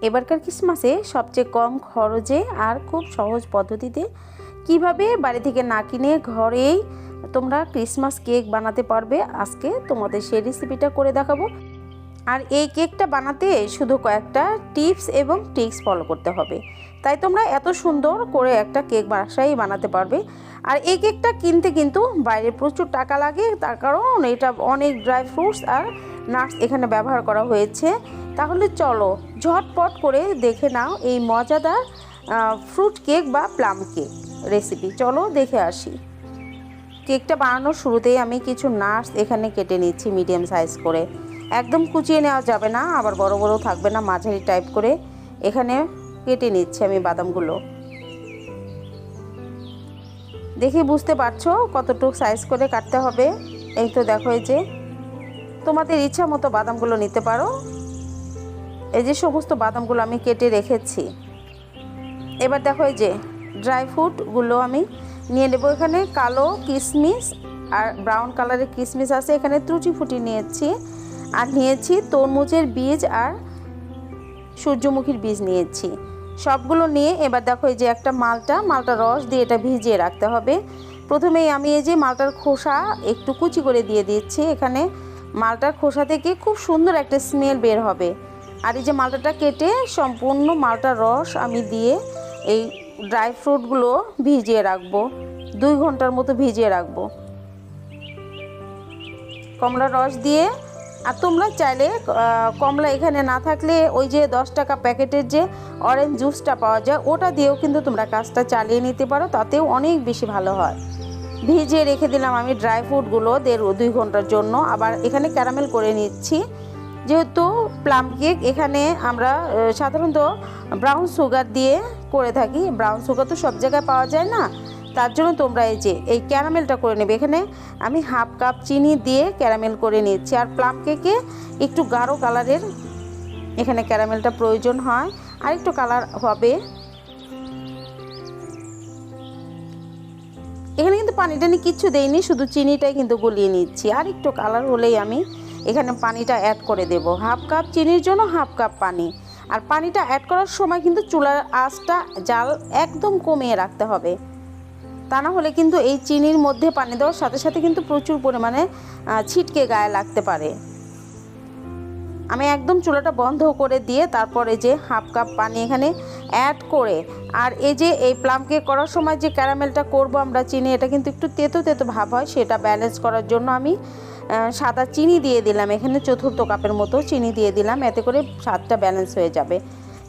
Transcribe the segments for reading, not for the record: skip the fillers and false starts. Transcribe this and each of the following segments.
এবারকার ক্রিসমাসে সবচেয়ে কম খরচে আর খুব সহজ পদ্ধতিতে কিভাবে বাড়ি থেকে না কিনে ঘরেই তোমরা ক্রিসমাস কেক বানাতে পারবে, আজকে তোমাদের সেই রেসিপিটা করে দেখাবো। আর এই কেকটা বানাতে শুধু কয়েকটা টিপস এবং ট্রিক্স ফলো করতে হবে, তাই তোমরা এত সুন্দর করে একটা কেক বাসায় বানাতে পারবে। আর এই কেকটা কিনতে কিন্তু বাইরে প্রচুর টাকা লাগে, তার কারণ এটা অনেক ড্রাই ফ্রুটস আর নাটস এখানে ব্যবহার করা হয়েছে। তাহলে চলো ঝটপট করে দেখে নাও এই মজাদার ফ্রুট কেক বা প্লাম কেক রেসিপি। চলো দেখে আসি। কেকটা বানানোর শুরুতেই আমি কিছু নাটস এখানে কেটে নিচ্ছি মিডিয়াম সাইজ করে, একদম কুচিয়ে নেওয়া যাবে না, আবার বড় বড় থাকবে না, মাঝারি টাইপ করে এখানে কেটে নিচ্ছি আমি বাদামগুলো। দেখে বুঝতে পারছো কতটুকু সাইজ করে কাটতে হবে। এই তো দেখো, এই যে তোমাদের ইচ্ছা মতো বাদামগুলো নিতে পারো। এই যে সমস্ত বাদামগুলো আমি কেটে রেখেছি। এবার দেখো এই যে ড্রাই ফ্রুটগুলো আমি নিয়ে নেব। এখানে কালো কিশমিশ আর ব্রাউন কালারের কিশমিশ আছে, এখানে ত্রুটি ফুটি নিয়েছি। আর নিয়েছি তরমুজের বীজ আর সূর্যমুখীর বীজ নিয়েছি। সবগুলো নিয়ে এবার দেখো এই যে একটা মালটা রস দিয়ে এটা ভিজিয়ে রাখতে হবে। প্রথমেই আমি এই যে মালটার খোসা একটু কুচি করে দিয়ে দিচ্ছি। এখানে মালটার খোসা থেকে খুব সুন্দর একটা স্মেল বের হবে। আর এই যে মালটাটা কেটে সম্পূর্ণ মালটার রস আমি দিয়ে এই ড্রাই ফ্রুটগুলো ভিজিয়ে রাখবো, 2 ঘন্টার মতো ভিজিয়ে রাখবো কমলার রস দিয়ে। আর তোমরা চাইলে কমলা এখানে না থাকলে ওই যে 10 টাকা প্যাকেটের যে অরেঞ্জ জুসটা পাওয়া যায় ওটা দিয়েও কিন্তু তোমরা কাজটা চালিয়ে নিতে পারো, তাতেও অনেক বেশি ভালো হয়। ভিজিয়ে রেখে দিলাম আমি ড্রাই ফ্রুটগুলো 1.5-2 ঘন্টার জন্য। আবার এখানে ক্যারামেল করে নিচ্ছি। যেহেতু প্লাম কেক এখানে আমরা সাধারণত ব্রাউন সুগার দিয়ে করে থাকি, ব্রাউন সুগার তো সব জায়গায় পাওয়া যায় না, তার জন্য তোমরা এই যে এই ক্যারামেলটা করে নেবে। এখানে আমি 1/2 কাপ চিনি দিয়ে ক্যারামেল করে নিচ্ছি। আর প্লাম কেকে একটু গাঢ় কালারের এখানে ক্যারামেলটা প্রয়োজন হয়, আর একটু কালার হবে। এখানে কিন্তু পানি টানি কিচ্ছু দেইনি, শুধু চিনিটাই কিন্তু গলিয়ে নিচ্ছি। আর একটু কালার হলেই আমি এখানে পানিটা অ্যাড করে দেব। 1/2 কাপ চিনির জন্য 1/2 কাপ পানি। আর পানিটা অ্যাড করার সময় কিন্তু চুলার আঁচটা জাল একদম কমিয়ে রাখতে হবে, তা না হলে কিন্তু এই চিনির মধ্যে পানি দেওয়ার সাথে সাথে কিন্তু প্রচুর পরিমাণে ছিটকে গায়ে লাগতে পারে। আমি একদম চুলাটা বন্ধ করে দিয়ে তারপরে যে 1/2 কাপ পানি এখানে অ্যাড করে, আর এই যে এই প্লাম কেক করার সময় যে ক্যারামেলটা করব আমরা চিনি, এটা কিন্তু একটু তেতো তেতো ভাব হয়, সেটা ব্যালেন্স করার জন্য আমি সাদা চিনি দিয়ে দিলাম। এখানে 1/4 কাপের মতো চিনি দিয়ে দিলাম, এতে করে স্বাদটা ব্যালেন্স হয়ে যাবে।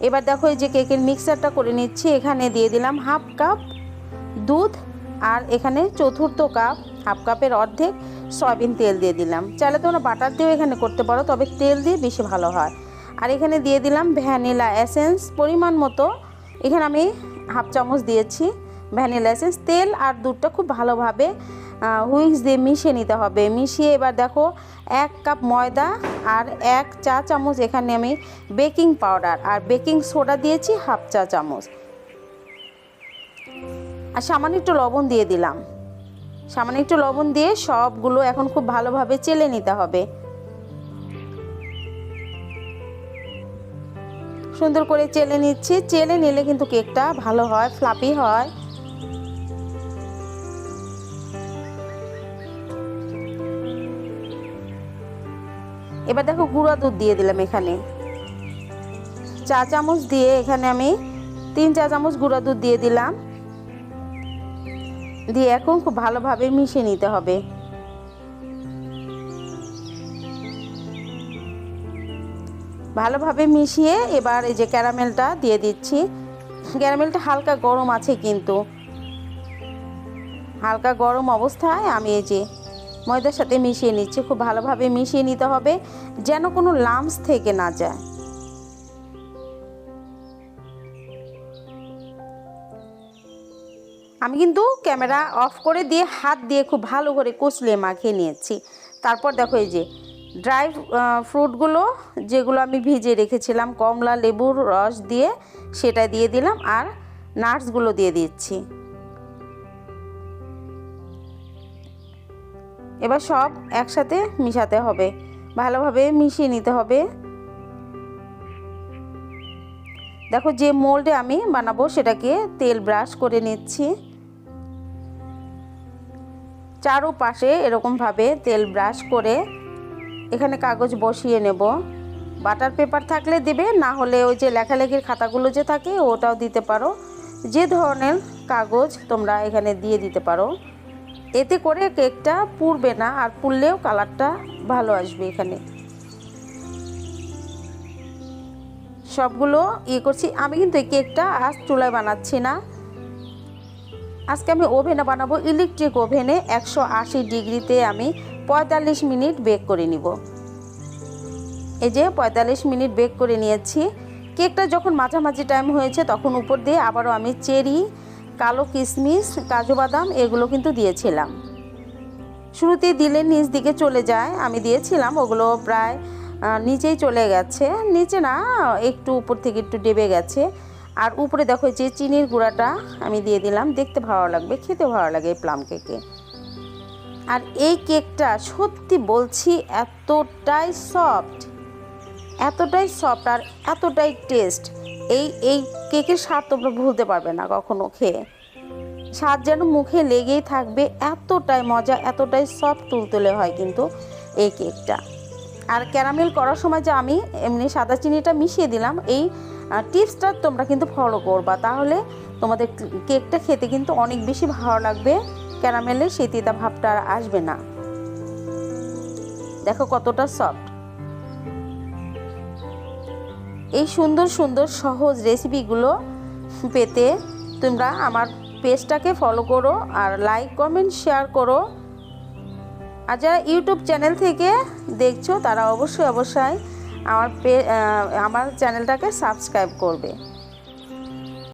এবার দেখো এই যে কেকের মিক্সারটা করে নিচ্ছি। এখানে দিয়ে দিলাম 1/2 কাপ দুধ, আর এখানে 1/4 কাপ 1/2 কাপের অর্ধেক সয়াবিন তেল দিয়ে দিলাম। চাইলে তোমরা বাটার দিয়েও এখানে করতে পারো, তবে তেল দিয়ে বেশি ভালো হয়। আর এখানে দিয়ে দিলাম ভ্যানিলা এসেন্স পরিমাণ মতো। এখানে আমি 1/2 চামচ দিয়েছি ভ্যানিলা এসেন্স। তেল আর দুধটা খুব ভালোভাবে হুইস্ক দিয়ে মিশিয়ে নিতে হবে। মিশিয়ে এবার দেখো 1 কাপ ময়দা আর 1 চা চামচ এখানে আমি বেকিং পাউডার আর বেকিং সোডা দিয়েছি 1/2 চা চামচ। আর সামান্য একটু লবণ দিয়ে দিলাম। সামান্য একটু লবণ দিয়ে সবগুলো এখন খুব ভালোভাবে চেলে নিতে হবে। সুন্দর করে চেলে নিচ্ছি। চেলে নিলে কিন্তু কেকটা ভালো হয়, ফ্লাফি হয়। এবার দেখো গুঁড়া দুধ দিয়ে দিলাম এখানে 1 চা চামচ দিয়ে, এখানে আমি 3 চা চামচ গুঁড়া দুধ দিয়ে দিলাম। দিয়ে এখন খুব ভালোভাবে মিশিয়ে নিতে হবে। ভালোভাবে মিশিয়ে এবার এই যে ক্যারামেলটা দিয়ে দিচ্ছি। ক্যারামেলটা হালকা গরম আছে, কিন্তু হালকা গরম অবস্থায় আমি এই যে ময়দার সাথে মিশিয়ে নিচ্ছি। খুব ভালোভাবে মিশিয়ে নিতে হবে যেন কোনো লাম্পস থেকে না যায়। আমি কিন্তু ক্যামেরা অফ করে দিয়ে হাত দিয়ে খুব ভালো করে কষলিয়ে মাখিয়ে নিয়েছি। তারপর দেখো এই যে ড্রাই ফ্রুটগুলো যেগুলো আমি ভিজিয়ে রেখেছিলাম কমলা লেবুর রস দিয়ে, সেটা দিয়ে দিলাম। আর নাটসগুলো দিয়ে দিচ্ছি। এবার সব একসাথে মিশাতে হবে, ভালোভাবে মিশিয়ে নিতে হবে। দেখো যে মোল্ডে আমি বানাবো সেটাকে তেল ব্রাশ করে নিচ্ছি, চারোপাশে এরকমভাবে তেল ব্রাশ করে এখানে কাগজ বসিয়ে নেব। বাটার পেপার থাকলে দেবে, না হলে ওই যে লেখালেখির খাতাগুলো যে থাকে ওটাও দিতে পারো, যে ধরনের কাগজ তোমরা এখানে দিয়ে দিতে পারো। এতে করে কেকটা পুড়বে না, আর পুড়লেও কালারটা ভালো আসবে। এখানে সবগুলো করছি। আমি কিন্তু এই কেকটা আজ চুলায় বানাচ্ছি না, আজকে আমি ওভেনে বানাবো। ইলেকট্রিক ওভেনে 180 ডিগ্রিতে আমি 45 মিনিট বেক করে নিব। এই যে 45 মিনিট বেক করে নিয়েছি। কেকটা যখন মাঝামাঝি টাইম হয়েছে তখন উপর দিয়ে আবারও আমি চেরি, কালো কিশমিশ, কাজু বাদাম এগুলো কিন্তু দিয়েছিলাম। শুরুতে দিলে নিচ দিকে চলে যায়, আমি দিয়েছিলাম, ওগুলো প্রায় নিচেই চলে গেছে, নিচে না একটু উপর থেকে একটু ডেবে গেছে। আর উপরে দেখো যে চিনির গুঁড়াটা আমি দিয়ে দিলাম, দেখতে ভালো লাগবে, খেতে ভালো লাগে এই প্লাম কেকে। আর এই কেকটা সত্যি বলছি এতটাই সফট আর এতটাই টেস্ট। এই কেকের স্বাদ তোমরা ভুলতে পারবে না কখনো খেয়ে, স্বাদ যেন মুখে লেগেই থাকবে, এতটাই মজা, এতটাই সফট তুলতুলে হয় কিন্তু এই কেকটা। আর ক্যারামেল করার সময় যে আমি এমনি সাদা চিনিটা মিশিয়ে দিলাম, এই টিপসটা তোমরা কিন্তু ফলো করবা, তাহলে তোমাদের কেকটা খেতে কিন্তু অনেক বেশি ভালো লাগবে, ক্যারামেলের সেই তিতা ভাবটা আর আসবে না। দেখো কতটা সফট। এই সুন্দর সুন্দর সহজ রেসিপিগুলো পেতে তোমরা আমার পেজটাকে ফলো করো, আর লাইক কমেন্ট শেয়ার করো। আর যারা ইউটিউব চ্যানেল থেকে দেখছো তারা অবশ্যই আমার চ্যানেলটাকে সাবস্ক্রাইব করবে।